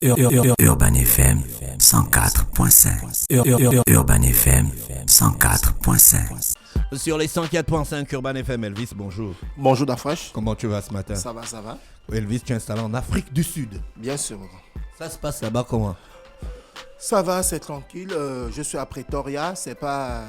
Urban FM 104.5. Urban FM 104.5. Sur les 104.5 Urban FM, Elvis, bonjour. Bonjour Dafresh. Comment tu vas ce matin? Ça va, ça va. Elvis, tu es installé en Afrique du Sud. Bien sûr. Ça se passe là-bas comment? Ça va, c'est tranquille. Je suis à Pretoria. C'est pas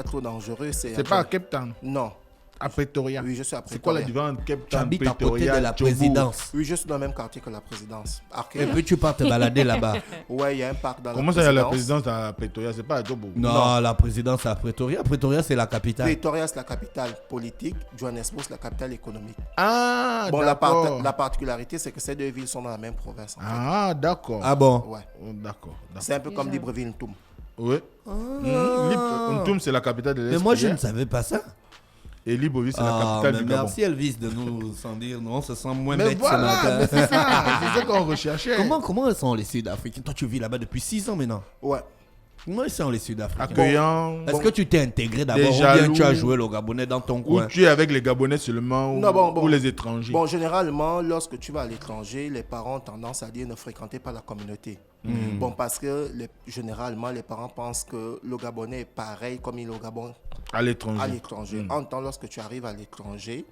trop dangereux. C'est pas à Cape Town? Non. À Pretoria? Oui, je suis à Pretoria. C'est quoi la différence entre Cape Tu Town, habites à côté Pretoria, de la Joburg? présidence. Oui, je suis dans le même quartier que la présidence. Et Arcade. puis tu pars te balader là-bas. Ouais, il y a un parc dans Comment la ça, il y a la présidence. présidence à Pretoria? C'est pas à Joburg? Non, la présidence à Pretoria. Pretoria, c'est la capitale. Pretoria, c'est la capitale politique. Johannesburg, c'est la capitale économique. Ah, Bon, d'accord. la particularité, c'est que ces deux villes sont dans la même province. En fait. Ah, d'accord. Ah bon? Ouais. Oh, d'accord. C'est un peu comme Libreville-Ntoum. Oui. Ntoum, c'est la capitale de l'Est. Mais moi, je ne savais pas ça. Et Libreville, c'est la capitale du Gabon. Merci Elvis de nous en dire. Nous, on se sent moins Mais bête voilà, ce mais matin. c'est ça. C'est ça qu'on recherchait. Comment sont les Sud-Africains? Toi, tu vis là-bas depuis 6 ans maintenant. Ouais. Comment sont les Sud-Africains? Accueillant. Est-ce que tu t'es intégré d'abord Des ou bien jaloux. tu as joué le Gabonais dans ton Ou coin? tu es avec les Gabonais seulement Non, bon. ou les étrangers? Bon, généralement, lorsque tu vas à l'étranger, les parents ont tendance à dire ne fréquentez pas la communauté. Bon, parce que généralement, les parents pensent que le Gabonais est pareil comme il est au Gabon À l'étranger. à l'étranger. En temps, lorsque tu arrives à l'étranger,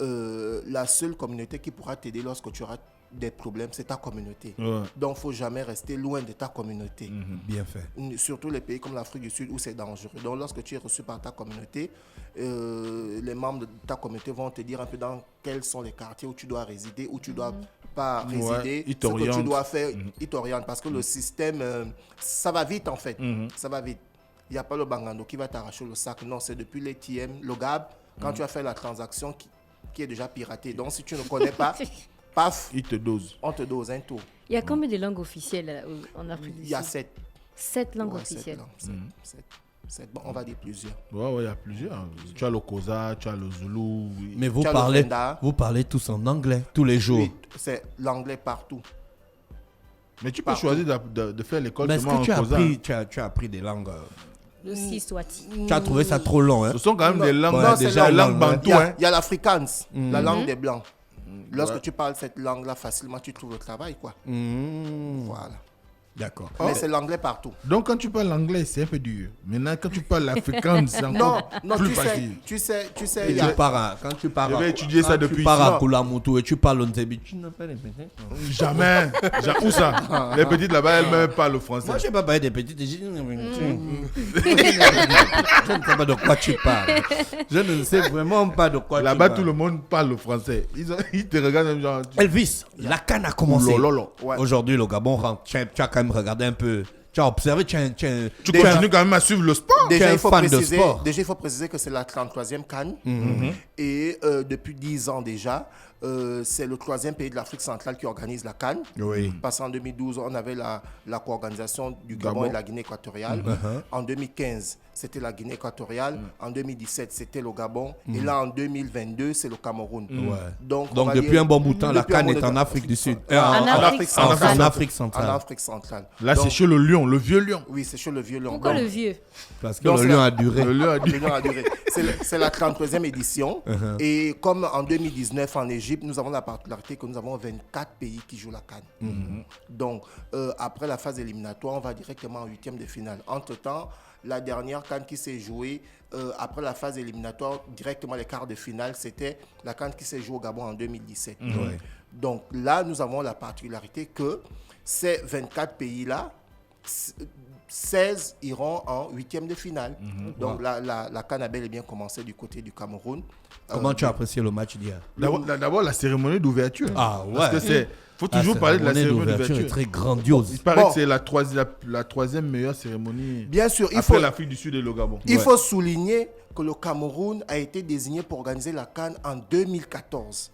la seule communauté qui pourra t'aider lorsque tu auras des problèmes, c'est ta communauté. Ouais. Donc, il ne faut jamais rester loin de ta communauté. Bien fait. Surtout les pays comme l'Afrique du Sud où c'est dangereux. Donc, lorsque tu es reçu par ta communauté, les membres de ta communauté vont te dire un peu dans quels sont les quartiers où tu dois résider, où tu dois pas résider, ils ce que tu t'orientent. dois faire, ils t'orientent parce que le système, ça va vite en fait. Ça va vite. Il n'y a pas le bangando qui va t'arracher le sac. Non, c'est depuis l'ATM, le GAB, quand tu as fait la transaction qui est déjà piratée. Donc, si tu ne connais pas, paf, Ils te dosent. on te dose un tour. Il y a combien de langues officielles en Afrique du Il y a Sud? 7. 7 langues Ouais, officielles. Bon, on va dire plusieurs. Ouais, il y a plusieurs. Tu as le Kosa, tu as le Zulu. Oui. Mais vous Tu as le parlez, Venda. vous parlez tous en anglais tous les jours. Oui, c'est l'anglais partout. Mais tu peux choisir de faire l'école Mais est-ce seulement que en Kosa. tu as appris des langues? Le Swati. Tu as trouvé ça trop long, hein? Ce sont quand même des langues, Ouais, c'est déjà des langues langue, bantoues. Il y a l'afrikaans, la langue des blancs. Lorsque Ouais. tu parles cette langue-là facilement, tu trouves le travail, quoi. Voilà. D'accord. Mais c'est l'anglais partout. Donc quand tu parles anglais, c'est un peu dur. Maintenant, quand tu parles l'africain, c'est encore Non, plus tu facile. sais, Et il y a- quand tu pars Je vais à- étudier ça quand depuis tu pars ici. à Kulamutu et tu parles Nzebi, tu n'as pas les petits. Jamais. Où ça? Les petites là-bas, elles-même parlent le français. Moi, je n'ai pas parlé des petites. Je ne sais pas de quoi tu parles. Je ne sais vraiment pas de quoi tu Là-bas, parles. tout le monde parle le français. Ils te regardent même genre. Elvis, la canne a commencé. Lolo. Ouais. Aujourd'hui, le Gabon rentre. Tu as quand même regardé un peu. Tu as observé. Tu Tu continues quand même à suivre le sport. tu es Déjà, un il faut fan de préciser, sport. déjà, il faut préciser que c'est la 33e Cannes. Et depuis 10 ans déjà, c'est le 3e pays de l'Afrique centrale qui organise la Cannes. Oui. Parce qu'en 2012, on avait la co-organisation du Gabon et de la Guinée équatoriale. En 2015, c'était la Guinée équatoriale. En 2017, c'était le Gabon. Et là, en 2022, c'est le Cameroun. Donc, on Donc, va depuis dire- un bon bout de temps, la depuis un canne bon est bout de en temps. Afrique du Sud. En Afrique centrale. En Afrique En centrale. Afrique centrale. Là, Donc, c'est chez le lion, le vieux lion. oui, c'est chez le vieux lion. Pourquoi Donc, le vieux? Parce que Donc, le c'est lion la- a duré. Le lion a dit. Le lion a duré. C'est la 33e édition. Et comme en 2019 en Égypte, nous avons la particularité que nous avons 24 pays qui jouent la CAN. Donc, après la phase éliminatoire, on va directement en huitième de finale. Entre-temps, la dernière CAN qui s'est jouée après la phase éliminatoire, directement les quarts de finale, c'était la CAN qui s'est jouée au Gabon en 2017. Donc là, nous avons la particularité que ces 24 pays-là, 16 iront en huitième de finale. Donc la CAN a bel et bien commencé du côté du Cameroun. Comment tu as apprécié le match d'hier? D'abord, la cérémonie d'ouverture. Ah ouais. Parce que c'est. Faut toujours parler de la cérémonie est d'ouverture. très grandiose. Il paraît Bon. que c'est la troisième meilleure cérémonie Bien sûr, après l'Afrique du Sud et le Gabon. Il faut souligner que le Cameroun a été désigné pour organiser la CAN en 2014.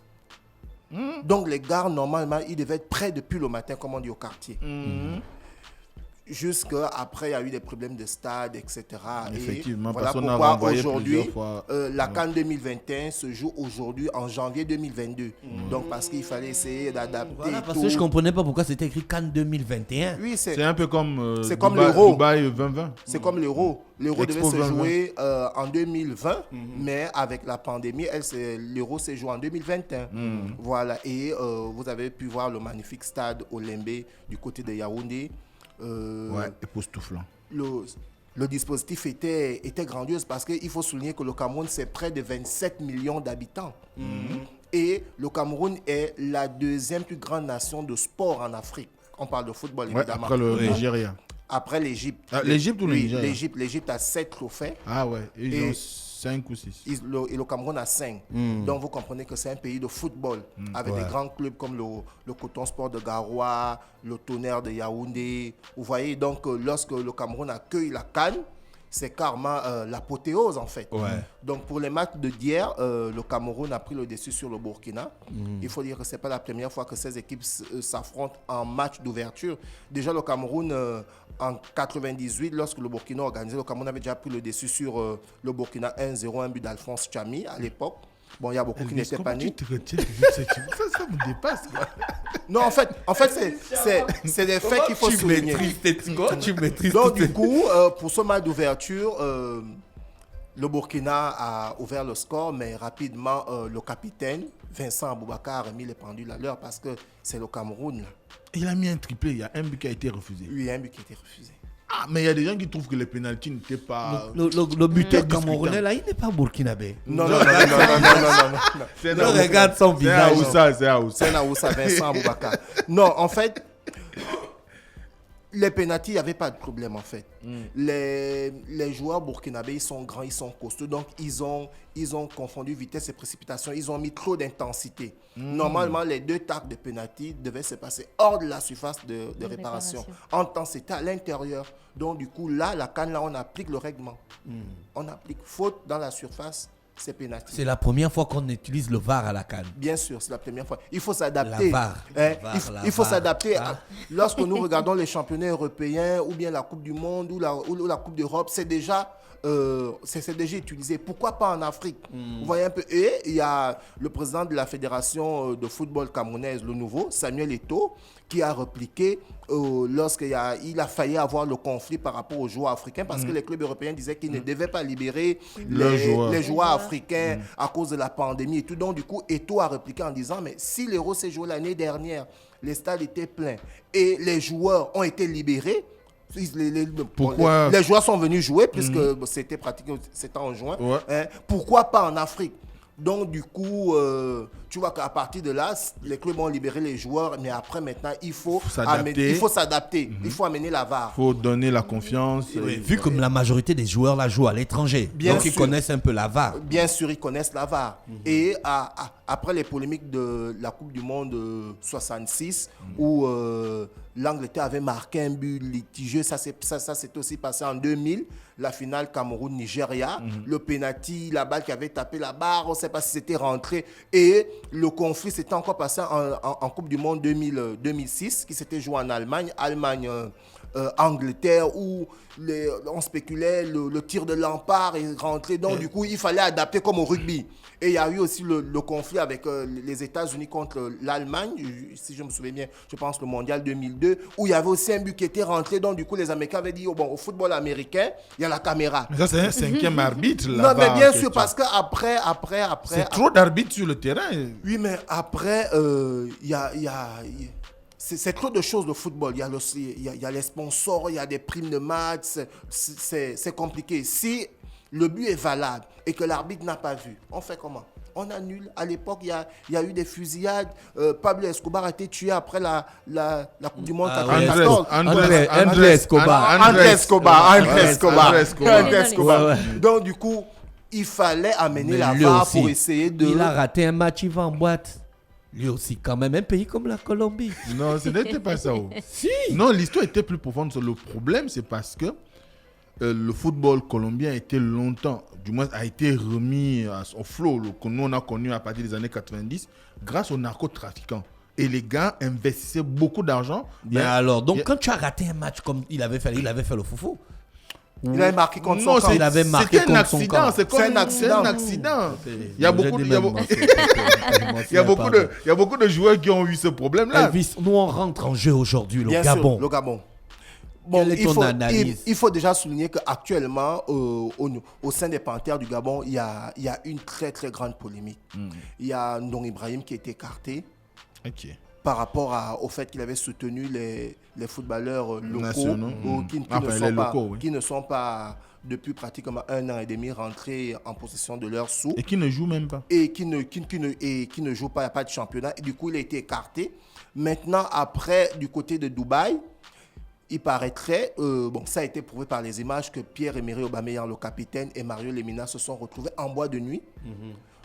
Donc les gars, normalement, ils devaient être prêts depuis le matin, comme on dit au quartier. Jusqu'après, il y a eu des problèmes de stade, etc. Effectivement, Et voilà parce qu'on a pourquoi renvoyé aujourd'hui, plusieurs fois. la CAN 2021 se joue aujourd'hui en janvier 2022. Donc, parce qu'il fallait essayer d'adapter Voilà, parce tout. que je comprenais pas pourquoi c'était écrit Cannes 2021. Oui, C'est un peu comme, c'est comme Dubaï, l'Euro. Dubaï 2020. C'est comme l'Euro. L'Euro devait Expo se 2020. jouer en 2020, mais avec la pandémie, l'Euro s'est joué en 2021. Voilà, et vous avez pu voir le magnifique stade Olembe du côté de Yaoundé. Ouais, époustouflant. Le dispositif était grandiose parce qu'il faut souligner que le Cameroun, c'est près de 27 millions d'habitants. Et le Cameroun est la deuxième plus grande nation de sport en Afrique. On parle de football, Ouais, évidemment. après le Nigeria. Après l'Égypte. Ah, l'Égypte ou le Oui, Nigeria? L'Égypte a 7 trophées. Ah ouais, ils Et- ont 5 ou 6. Et le Cameroun a 5. Donc vous comprenez que c'est un pays de football avec des grands clubs comme le Coton Sport de Garoua, le Tonnerre de Yaoundé. Vous voyez, donc lorsque le Cameroun accueille la CAN, c'est carrément l'apothéose en fait. Ouais. Donc pour les matchs de d'hier, le Cameroun a pris le dessus sur le Burkina. Il faut dire que ce n'est pas la première fois que ces équipes s'affrontent en match d'ouverture. Déjà le Cameroun, en 98, lorsque le Burkina organisait, le Cameroun avait déjà pris le dessus sur le Burkina 1-0, un but d'Alphonse Chami à l'époque. Bon, il y a beaucoup qui n'étaient pas nés. Tu te retiens ça me dépasse. Quoi. Non, en fait c'est des faits qu'il faut souligner. Tu maîtrises Donc du coup, pour ce match d'ouverture, le Burkina a ouvert le score, mais rapidement, le capitaine, Vincent Aboubakar, a mis les pendules à l'heure parce que c'est le Cameroun. Là. Il a mis un triplé, il y a un but qui a été refusé. Oui, il y a un but qui a été refusé. Ah, mais il y a des gens qui trouvent que les pénaltys n'étaient pas... Le buteur Discutant. camerounais là, il n'est pas burkinabé. Non. C'est Non, regarde son visage. C'est Aoussa. C'est Naoussa, Vincent Aboubakar. Non, en fait, les pénaltys, il n'y avait pas de problème en fait. Les joueurs burkinabés, ils sont grands, ils sont costauds, donc ils ont confondu vitesse et précipitation, ils ont mis trop d'intensité. Normalement, les 2 tacles de pénalty devaient se passer hors de la surface de réparation. En temps, c'était à l'intérieur. Donc du coup, là, la CAN, là, on applique le règlement. On applique faute dans la surface, c'est pénalty. C'est la première fois qu'on utilise le VAR à la CAN. Bien sûr, c'est la première fois. Il faut s'adapter. La VAR. Il faut VAR. s'adapter. Ah. Lorsque nous regardons les championnats européens ou bien la Coupe du Monde ou la Coupe d'Europe, c'est déjà utilisé. Pourquoi pas en Afrique? Vous voyez un peu. Et il y a le président de la fédération de football camerounaise, le nouveau, Samuel Eto'o, qui a répliqué lorsqu'il a failli avoir le conflit par rapport aux joueurs africains parce que les clubs européens disaient qu'ils ne devaient pas libérer les joueurs africains à cause de la pandémie et tout. Donc du coup, Eto'o a répliqué en disant mais si l'Euro s'est joué l'année dernière, les stades étaient pleins et les joueurs ont été libérés, Pourquoi les joueurs sont venus jouer puisque c'était pratiqué, c'était en juin. Ouais. Hein, pourquoi pas en Afrique? Donc du coup, tu vois qu'à partir de là, les clubs ont libéré les joueurs, mais après maintenant, il faut s'adapter. Il faut amener la VAR. Il faut donner la confiance. Oui, vu que la majorité des joueurs la jouent à l'étranger, Bien donc ils sûr. connaissent un peu la VAR. Bien sûr, ils connaissent la VAR. Et après les polémiques de la Coupe du Monde 66, où l'Angleterre avait marqué un but litigieux, ça s'est aussi passé en 2000, la finale Cameroun-Nigeria, le penalty, la balle qui avait tapé la barre, on ne sait pas si c'était rentré. Et le conflit s'était encore passé en Coupe du Monde 2006, qui s'était joué en Allemagne, Angleterre, où on spéculait le tir de Lampard est rentré. Donc, du coup, il fallait adapter comme au rugby. Et il y a eu aussi le conflit avec les États-Unis contre l'Allemagne, si je me souviens bien, je pense le mondial 2002, où il y avait aussi un but qui était rentré. Donc, du coup, les Américains avaient dit oh, bon, au football américain, il y a la caméra. Mais ça, c'est un 5e arbitre. Non, mais bien sûr, parce qu'après. C'est trop d'arbitres sur le terrain. Oui, mais après, c'est trop de choses le football. Il y a les sponsors, il y a des primes de match. C'est compliqué. Si le but est valable et que l'arbitre n'a pas vu, on fait comment? On annule. À l'époque, il y a eu des fusillades. Pablo Escobar a été tué après la Coupe du Monde 94. André Escobar. André Escobar. Ouais. Donc, du coup, il fallait amener Mais la lui VAR aussi, pour essayer de... Il a raté un match, il va en boîte. Lui aussi, quand même, un pays comme la Colombie. Non, ce n'était pas ça. Si. Non, l'histoire était plus profonde. Le problème, c'est parce que le football colombien a été longtemps, du moins a été remis au flot que nous on a connu à partir des années 90 grâce aux narcotrafiquants et les gars investissaient beaucoup d'argent. Mais alors, donc quand tu as raté un match comme il avait fait le foufou. Il avait marqué contre Non, son camp. il avait marqué c'était un contre son accident. camp. C'est un accident. Il y a beaucoup de joueurs qui ont eu ce problème-là. Elvis, nous on rentre en jeu aujourd'hui, le Bien Gabon. sûr, le Gabon. Bon, Quelle est ton analyse? il faut déjà souligner qu'actuellement, au sein des Panthères du Gabon, il y a une très très grande polémique. Il y a Ndong Ibrahim qui a été écarté par rapport au fait qu'il avait soutenu les footballeurs locaux nationaux, qui ne sont pas depuis pratiquement 1 an et demi rentrés en possession de leurs sous. Et qui ne jouent même pas. Et qui ne jouent pas, il n'y a pas de championnat. Et du coup, il a été écarté. Maintenant, après, du côté de Dubaï, il paraîtrait, ça a été prouvé par les images, que Pierre-Emerick Aubameyang, le capitaine, et Mario Lemina se sont retrouvés en boîte de nuit.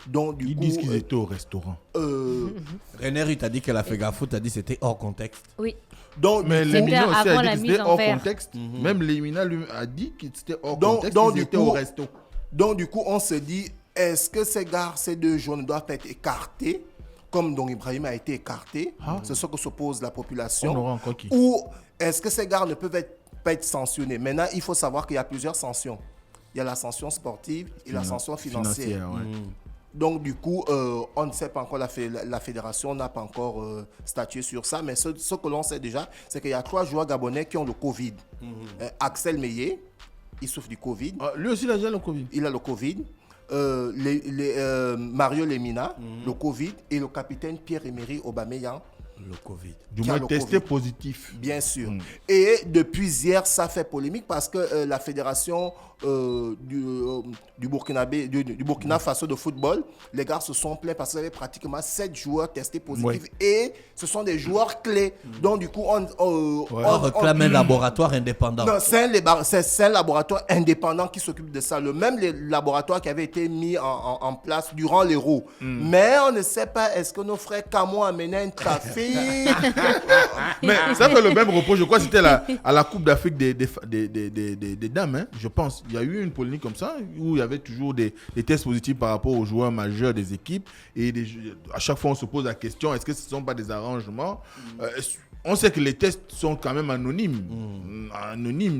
Donc, Ils disent qu'ils étaient au restaurant. René, il t'a dit qu'elle a fait gaffe, t'as dit que c'était hors contexte. Oui. Donc, mais Lemina aussi avant a la dit que mise c'était en hors vert. contexte. Même Lemina lui a dit que c'était hors Donc, contexte, donc, ils du étaient coup- au resto. Donc, du coup, on se dit, est-ce que ces deux joueurs ne doivent pas être écartés, comme Ndong Ibrahim a été écarté? C'est ce que se pose la population. On aura encore qui? Ou est-ce que ces gars ne peuvent pas être sanctionnés? Maintenant, il faut savoir qu'il y a plusieurs sanctions. Il y a la sanction sportive et la sanction financière. Ouais. Donc, du coup, on ne sait pas encore, la fédération n'a pas encore statué sur ça. Mais ce que l'on sait déjà, c'est qu'il y a 3 joueurs gabonais qui ont le Covid. Axel Meillet, il souffre du Covid. Lui aussi, il a déjà le Covid. Il a le Covid. Mario Lemina, le Covid. Et le capitaine Pierre-Emerick Aubameyang, Le Covid. Du qui a moins le testé Covid. positif. Bien sûr. Et depuis hier, ça fait polémique parce que la fédération du Burkina Faso de football, les gars se sont plaints parce qu'il y avait pratiquement 7 joueurs testés positifs et ce sont des joueurs clés. Donc du coup, On réclame un laboratoire indépendant. non, c'est un laboratoire indépendant qui s'occupe de ça. Le même laboratoire qui avait été mis en place durant l'Euro. Mais on ne sait pas, est-ce que nos frères Camon amenaient un trafic? Mais ça fait le même reproche, je crois que c'était à la Coupe d'Afrique des dames, hein, je pense. Il y a eu une polémique comme ça, où il y avait toujours des tests positifs par rapport aux joueurs majeurs des équipes. Et à chaque fois, on se pose la question, est-ce que ce ne sont pas des arrangements? On sait que les tests sont quand même anonymes.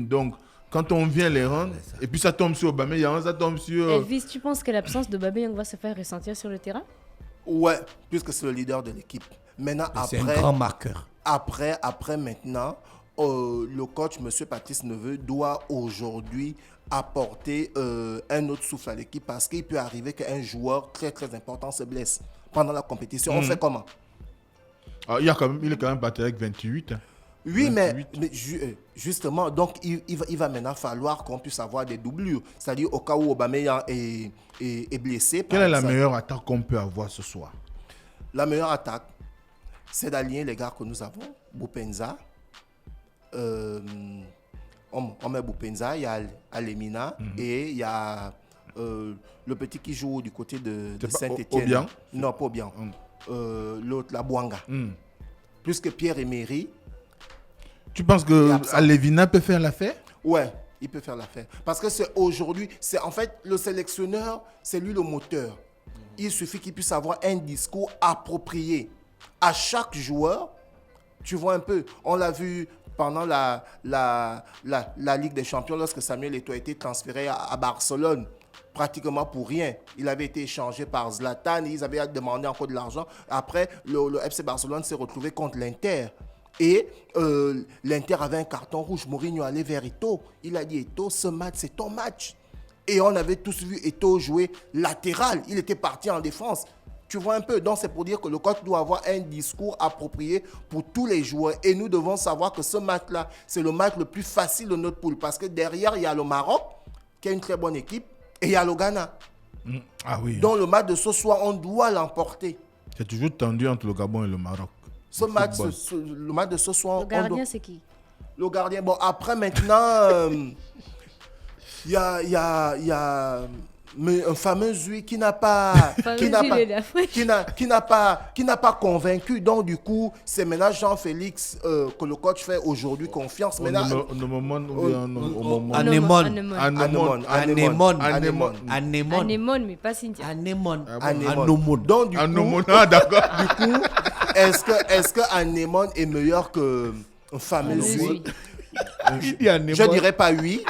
Donc, quand on vient les rendre, et puis ça tombe sur Aubameyang, ça tombe sur... Elvis, tu penses que l'absence de Aubameyang va se faire ressentir sur le terrain? Ouais, puisque c'est le leader de l'équipe. Maintenant, C'est un grand marqueur. Après maintenant, le coach, M. Patrice Neveu, doit aujourd'hui apporter un autre souffle à l'équipe parce qu'il peut arriver qu'un joueur très très important se blesse pendant la compétition. On fait comment? il est quand même battu avec 28. Hein. Oui, 28. mais justement, donc il va maintenant falloir qu'on puisse avoir des doublures. C'est-à-dire au cas où Aubameyang est blessé. Quelle est la meilleure attaque qu'on peut avoir ce soir? La meilleure attaque, c'est d'aligner les gars que nous avons. Boupenza. On met Boupenza, il y a Alemina et il y a le petit qui joue du côté de Saint-Étienne. Obiang? Non, pas Obiang. L'autre, la Bouanga. Plus que Pierre-Emerick. Tu penses que Alevina peut faire l'affaire? Ouais, il peut faire l'affaire. Parce que c'est aujourd'hui, en fait, le sélectionneur, c'est lui le moteur. Il suffit qu'il puisse avoir un discours approprié à chaque joueur. Tu vois un peu, on l'a vu pendant la Ligue des Champions, lorsque Samuel Eto'o a été transféré à Barcelone, pratiquement pour rien. Il avait été échangé par Zlatan, ils avaient demandé encore de l'argent. Après, le FC Barcelone s'est retrouvé contre l'Inter. Et l'Inter avait un carton rouge. Mourinho allait vers Eto'o. Il a dit, Eto'o, ce match, c'est ton match. Et on avait tous vu Eto'o jouer latéral. Il était parti en défense. Tu vois un peu. Donc, c'est pour dire que le coach doit avoir un discours approprié pour tous les joueurs. Et nous devons savoir que ce match-là, c'est le match le plus facile de notre poule. Parce que derrière, il y a le Maroc, qui a une très bonne équipe, et il y a le Ghana. Ah oui. Donc, le match de ce soir, on doit l'emporter. C'est toujours tendu entre le Gabon et le Maroc. Le match de ce soir... Le gardien, c'est qui? Le gardien. Bon, après, maintenant, il y a un fameux Zui qui n'a pas convaincu. Donc, du coup, c'est maintenant Jean-Félix que le coach fait aujourd'hui confiance. Maintenant, Anémone, mais pas Cynthia. Anémone. donc, du coup, est-ce que Anémone est meilleur que fameux Oui. Je dirais pas oui,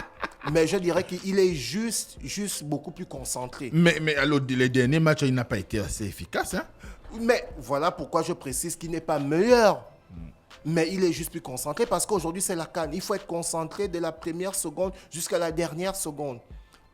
mais je dirais qu'il est juste beaucoup plus concentré. Mais alors, les derniers matchs, il n'a pas été assez efficace. Hein? Mais voilà pourquoi je précise qu'il n'est pas meilleur. Mais il est juste plus concentré parce qu'aujourd'hui, c'est la CAN. Il faut être concentré de la première seconde jusqu'à la dernière seconde.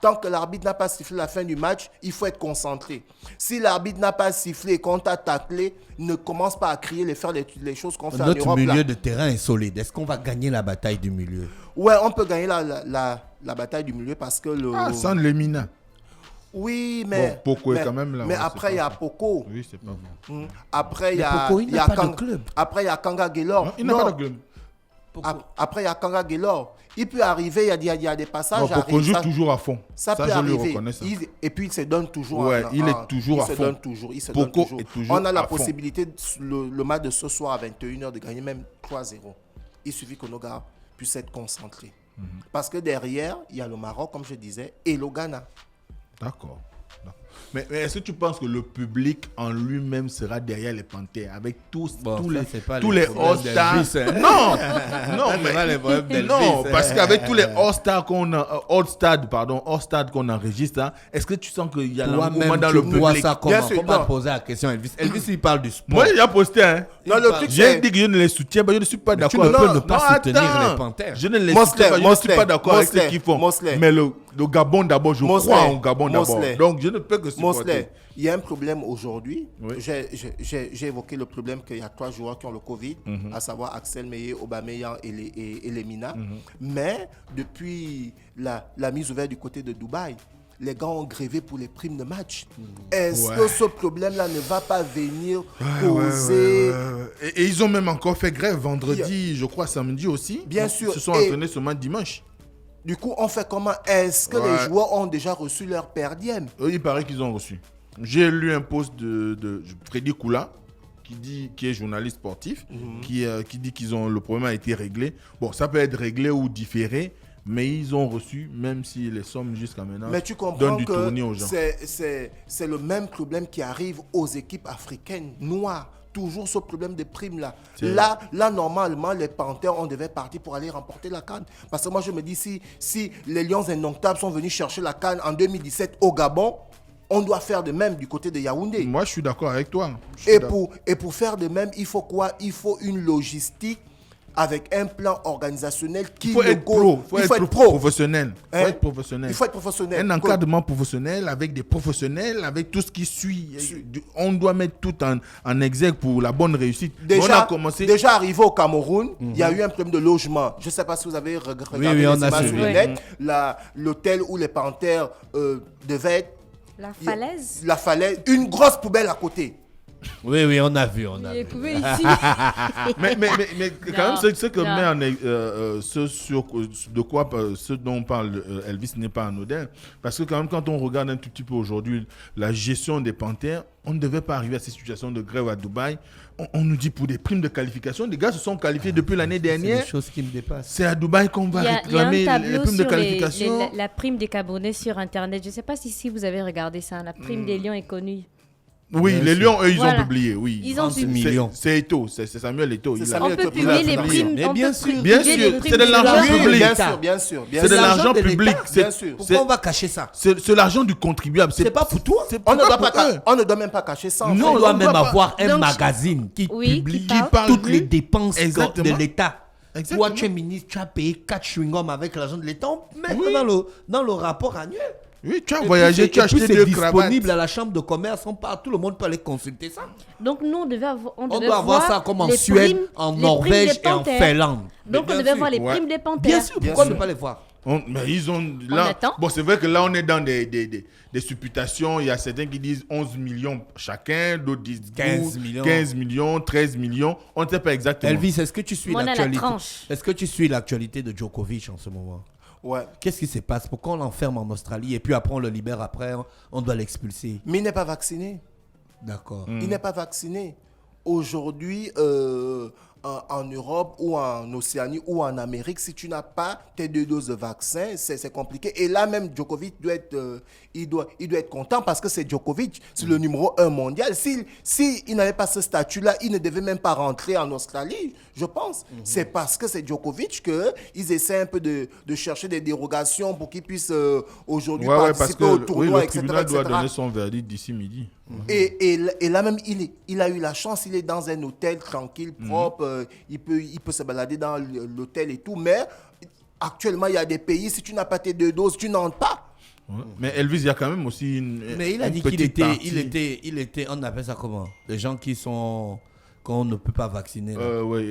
Tant que l'arbitre n'a pas sifflé la fin du match, il faut être concentré. Si l'arbitre n'a pas sifflé et qu'on t'a taclé, ne commence pas à crier, faire les choses qu'on fait en Notre Europe. milieu Là. de terrain est solide. Est-ce qu'on va gagner la bataille du milieu? Ouais, on peut gagner la bataille du milieu parce que le... Ah, sans Lemina. Oui, mais... Bon, Poco est quand même là. Mais ouais, après, il y a Poco. Oui, c'est pas bon. Après, il y Mais a... Poco, il il y n'a a pas de Kang- club. Après, il y a Kanga Guélor. Non, il n'a pas de club. Après, il y a Kanga Guélor. Il peut arriver, il y a des passages. Non, Poco arrive, joue ça- toujours à fond. Ça peut je lui arriver. reconnais ça. Et puis, il se donne toujours. Ouais, il est toujours à il se fond. donne toujours. Il se donne Poco toujours. est toujours On a la à fond. possibilité, le match de ce soir à 21h, de gagner même 3-0. Il suffit que nos gars puissent être concentrés. Parce que derrière, il y a le Maroc, comme je disais, et le Ghana. D'accord. Mais est-ce que tu penses que le public en lui-même sera derrière les Panthères avec tous les All-Stars? Non, non, parce qu'avec tous les All-Stars qu'on enregistre, hein, est-ce que tu sens qu'il y a l'engouement Toi-même, dans tu le vois public? ça comment? Bien sûr, Faut pas non. poser la question à Elvis. Elvis, il parle du sport. Moi, il a posté, hein. Non, le truc, J'ai c'est... dit que je ne les soutiens pas, je ne suis pas Mais tu d'accord. ne peux ne Non, pas soutenir attends. les Panthères. Je ne les Mosley, soutiens pas, je ne suis pas d'accord avec ce Mosley, qu'ils font. Mosley. Mais le Gabon d'abord, je Mosley, crois en Gabon d'abord. Mosley. Donc, je ne peux que supporter. Mosley, il y a un problème aujourd'hui. Oui. J'ai évoqué le problème qu'il y a 3 joueurs qui ont le Covid, à savoir Axel Meyer, Aubameyang et Lemina. Mais depuis la mise ouverte du côté de Dubaï, les gars ont grévé pour les primes de match. Est-ce que ce problème-là ne va pas venir causer... Et ils ont même encore fait grève vendredi, je crois samedi aussi. Bien Ils sûr. se sont Et- entraînés seulement dimanche. Du coup, on fait comment? Est-ce que Ouais. les joueurs ont déjà reçu leur per diem? Eux, il paraît qu'ils ont reçu. J'ai lu un post de Freddy Koula, qui est journaliste sportif, qui dit le problème a été réglé. Bon, ça peut être réglé ou différé, mais ils ont reçu, même si les sommes jusqu'à maintenant Mais tu comprends donnent du tournis aux que gens. c'est le même problème qui arrive aux équipes africaines noires. Toujours ce problème de primes là. Là, normalement, les Panthères, on devait partir pour aller remporter la CAN. Parce que moi, je me dis, si les Lions indomptables sont venus chercher la CAN en 2017 au Gabon, on doit faire de même du côté de Yaoundé. Moi, je suis d'accord avec toi. Je suis Et d'accord. pour faire de même, il faut quoi? Il faut une logistique avec un plan organisationnel qui Il faut être pro. Il faut être pro. Professionnel. Hein? Faut être professionnel. Il faut être professionnel. Un encadrement professionnel avec des professionnels, avec tout ce qui suit. On doit mettre tout en exergue pour la bonne réussite. On a commencé. Déjà arrivé au Cameroun, il y a eu un problème de logement. Je ne sais pas si vous avez regardé oui, les on a images suivi. sur le net. L'hôtel où les Panthères devaient être. La falaise. La falaise. Une grosse poubelle à côté. Oui, on a vu. Les poubelles ici. mais quand Non, même, ce que non. met ce dont parle Elvis n'est pas anodin. Parce que quand même, quand on regarde un tout petit peu aujourd'hui la gestion des Panthères, on ne devait pas arriver à ces situations de grève à Dubaï. On nous dit pour des primes de qualification, les gars se sont qualifiés depuis l'année C'est dernière. des choses qui me dépassent. C'est à Dubaï qu'on va Il y a un réclamer les tableau primes de sur qualification. la prime des Camerounais sur Internet. Je ne sais pas si vous avez regardé ça. La prime des Lions est connue. Oui, Bien les sûr. Lions, eux, ils Voilà. ont publié, oui. Ils ont 30 publié. millions. C'est Eto'o, c'est Samuel Eto'o. C'est il a- Samuel On peut Eto'o, publier il les a primes. Mais on bien peut sûr. publier Bien les sûr, primes c'est de des l'argent joueurs. public. Bien sûr, bien sûr. C'est de l'argent de public. l'État. C'est- Bien sûr. Pourquoi on va cacher ça? C'est l'argent du contribuable. C'est pas pour toi. On ne doit pour pas eux. on ne doit même pas cacher ça. en Nous, fait. on doit on même doit pas- avoir un Donc, magazine qui oui, qui publie parle. toutes les dépenses Exactement. de l'État. Exactement. Toi, tu es ministre, tu as payé 4 chewing-gums avec l'argent de l'État. On met Oui. dans le rapport annuel. Oui, tu as Et voyagé, puis tu as c'est- et acheté puis deux c'est cravates. disponible à la chambre de commerce. Tout le monde peut aller consulter ça. Donc nous, on devait avoir, On doit avoir ça comme en les Suède, primes- en les primes Norvège des et en Panthères. Finlande. Donc Mais on bien devait sûr. voir les ouais. primes des Panthères. Bien sûr, pourquoi sûr. ne pas les voir? Mais ils ont là. attend. Bon, c'est vrai que là, on est dans des supputations. Il y a certains qui disent 11 millions chacun, d'autres disent 15 12, millions. 15 millions, 13 millions. On ne sait pas exactement. Elvis, est-ce que tu suis Moi, on a la l'actualité? tranche. Est-ce que tu suis l'actualité de Djokovic en ce moment? Ouais. Qu'est-ce qui se passe? Pourquoi on l'enferme en Australie et puis après on le libère après, on doit l'expulser? Mais il n'est pas vacciné. D'accord. Il n'est pas vacciné. Aujourd'hui, en Europe ou en Océanie ou en Amérique, si tu n'as pas tes 2 doses de vaccin, c'est compliqué. Et là même, Djokovic il doit être content parce que c'est Djokovic, c'est le numéro 1 mondial. Il n'avait pas ce statut-là, il ne devait même pas rentrer en Australie, je pense. C'est parce que c'est Djokovic qu'ils essaient un peu de chercher des dérogations pour qu'il puisse aujourd'hui participer au tournoi, le etc. tribunal doit donner son verdict d'ici midi. Et là même, il a eu la chance, il est dans un hôtel tranquille, propre, il peut se balader dans l'hôtel et tout, mais actuellement, il y a des pays, si tu n'as pas tes 2 doses, tu n'entres pas. Ouais. Mais Elvis, il y a quand même aussi Mais il a dit qu'il était, on appelle ça comment? Les gens qu'on ne peut pas vacciner. Ouais,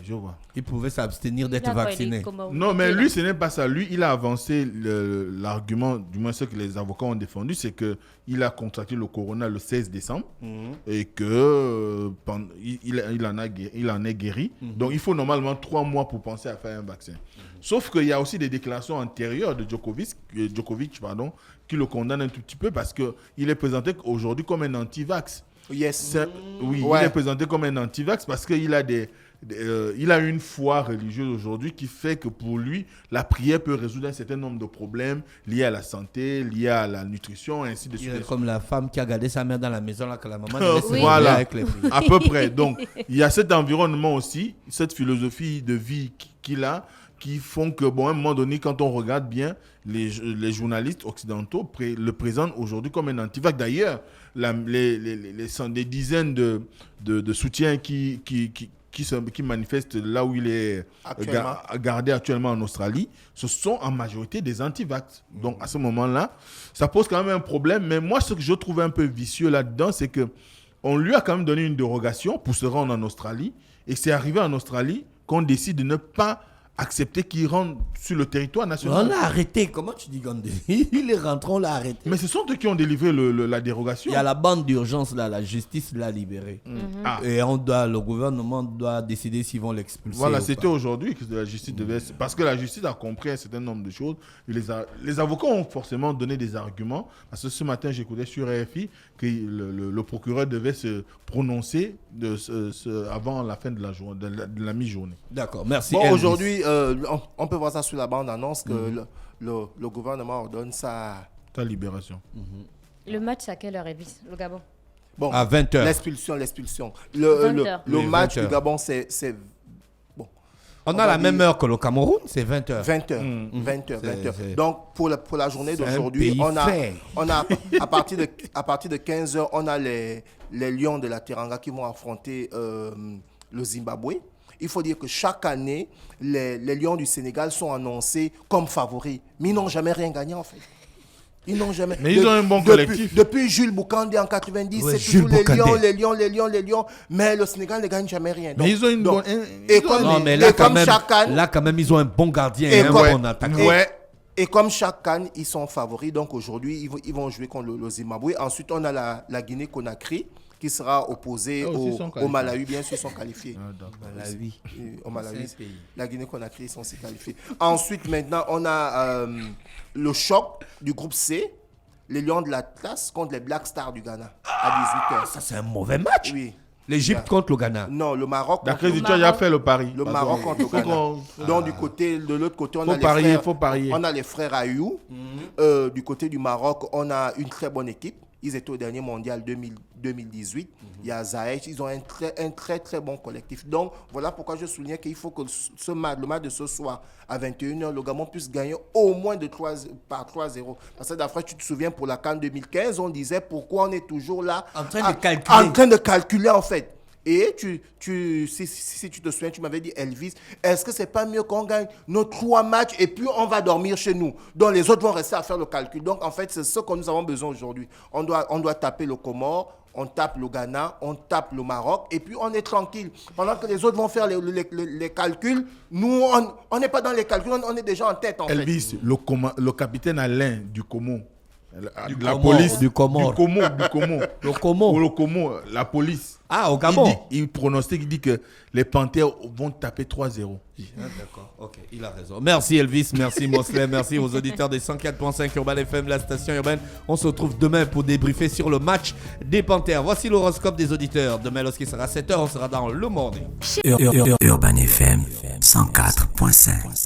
je vois. Il pouvait s'abstenir d'être vacciné. Non, mais lui, ce n'est pas ça. Lui, il a avancé l'argument, du moins ce que les avocats ont défendu, c'est qu'il a contracté le corona le 16 décembre et que il en est guéri. Donc, il faut normalement 3 mois pour penser à faire un vaccin. Sauf qu'il y a aussi des déclarations antérieures de Djokovic, qui le condamnent un tout petit peu parce qu'il est présenté aujourd'hui comme un anti-vax. Yes. Il est présenté comme un anti-vax parce qu'il a il a une foi religieuse aujourd'hui qui fait que pour lui, la prière peut résoudre un certain nombre de problèmes liés à la santé, liés à la nutrition, ainsi de suite. Il est comme la femme qui a gardé sa mère dans la maison là que la maman ne laisse voilà, avec les prières. à peu près. Donc, il y a cet environnement aussi, cette philosophie de vie qu'il a, qui font que, à un moment donné, quand on regarde bien, les journalistes occidentaux le présentent aujourd'hui comme un antivax. D'ailleurs, des dizaines de soutiens qui manifestent là où il est gardé actuellement en Australie, ce sont en majorité des antivax. Donc, à ce moment-là, ça pose quand même un problème. Mais moi, ce que je trouve un peu vicieux là-dedans, c'est qu'on lui a quand même donné une dérogation pour se rendre en Australie. Et c'est arrivé en Australie qu'on décide de ne pas accepter qu'il rentre sur le territoire national. On l'a arrêté. Comment tu dis Gandhi? Il est rentré, on l'a arrêté. Mais ce sont eux qui ont délivré la dérogation. Il y a la bande d'urgence là, la justice l'a libéré. Et le gouvernement doit décider s'ils vont l'expulser. Voilà, c'était aujourd'hui que la justice devait... Parce que la justice a compris un certain nombre de choses. Les avocats ont forcément donné des arguments. Parce que ce matin, j'écoutais sur RFI que le procureur devait se prononcer avant la fin de la mi-journée. D'accord, merci. Bon, aujourd'hui, on peut voir ça sur la bande-annonce que le gouvernement ordonne sa libération. Le match, à quelle heure, Elvis, le Gabon? Bon, à 20h. L'expulsion. Le match 20h. du Gabon, c'est bon. On a la même heure que le Cameroun, c'est 20h. 20h. Donc, pour la journée C'est d'aujourd'hui, un pays on a à partir de 15h, on a les Lions de la Teranga qui vont affronter le Zimbabwe. Il faut dire que chaque année, les Lions du Sénégal sont annoncés comme favoris. Mais ils n'ont jamais rien gagné, en fait. Ils n'ont jamais... Mais ils ont un bon collectif. Depuis Jules Boukandé en 90, Ouais, c'est toujours Jules les Lions. Mais le Sénégal ne gagne jamais rien. Mais ils ont une bonne... Non, mais là, quand même, ils ont un bon gardien et un bon attaquant. Et comme chaque CAN, ils sont favoris. Donc aujourd'hui, ils vont jouer contre le Zimbabwe. Ensuite, on a la Guinée-Conakry qui sera opposée au Malawi. Bien sûr, ils sont qualifiés. Au Malawi. La Guinée-Conakry, ils sont aussi qualifiés. Ensuite, maintenant, on a le choc du groupe C, les Lions de l'Atlas contre les Black Stars du Ghana à 18h. Ça, c'est un mauvais match. Oui. L'Égypte contre le Ghana. Non, le Maroc. D'après tu as fait le pari. Le Maroc contre le Ghana. Donc, de l'autre côté, on a les frères Ayou. Du côté du Maroc, on a une très bonne équipe. Ils étaient au dernier mondial 2018. Il y a Zahech. Ils ont un très, très bon collectif. Donc, voilà pourquoi je soulignais qu'il faut que le match de ce soir, à 21h, le Gabon puisse gagner au moins par 3-0. Parce que d'après, tu te souviens, pour la CAN 2015, on disait pourquoi on est toujours là en train de calculer, en fait. Et si tu te souviens, tu m'avais dit, Elvis, est-ce que c'est pas mieux qu'on gagne nos 3 matchs et puis on va dormir chez nous? Donc les autres vont rester à faire le calcul. Donc en fait, c'est ce que nous avons besoin aujourd'hui. On doit taper le Comore, on tape le Ghana, on tape le Maroc et puis on est tranquille. Pendant que les autres vont faire les calculs, nous, on n'est pas dans les calculs, on est déjà en tête en Elvis, fait. le capitaine Alain du Como, La Comore, police. du Comore. Du Como. Le Como. Ou le Como, la police. Ah, au Gabon. Il pronostique, il dit que les Panthères vont taper 3-0. Ah, d'accord, ok, il a raison. Merci Elvis, merci Mosley, merci aux auditeurs des 104.5 Urban FM, la station urbaine. On se retrouve demain pour débriefer sur le match des Panthères. Voici l'horoscope des auditeurs. Demain, lorsqu'il sera 7h, on sera dans le morning. Urban FM 104.5.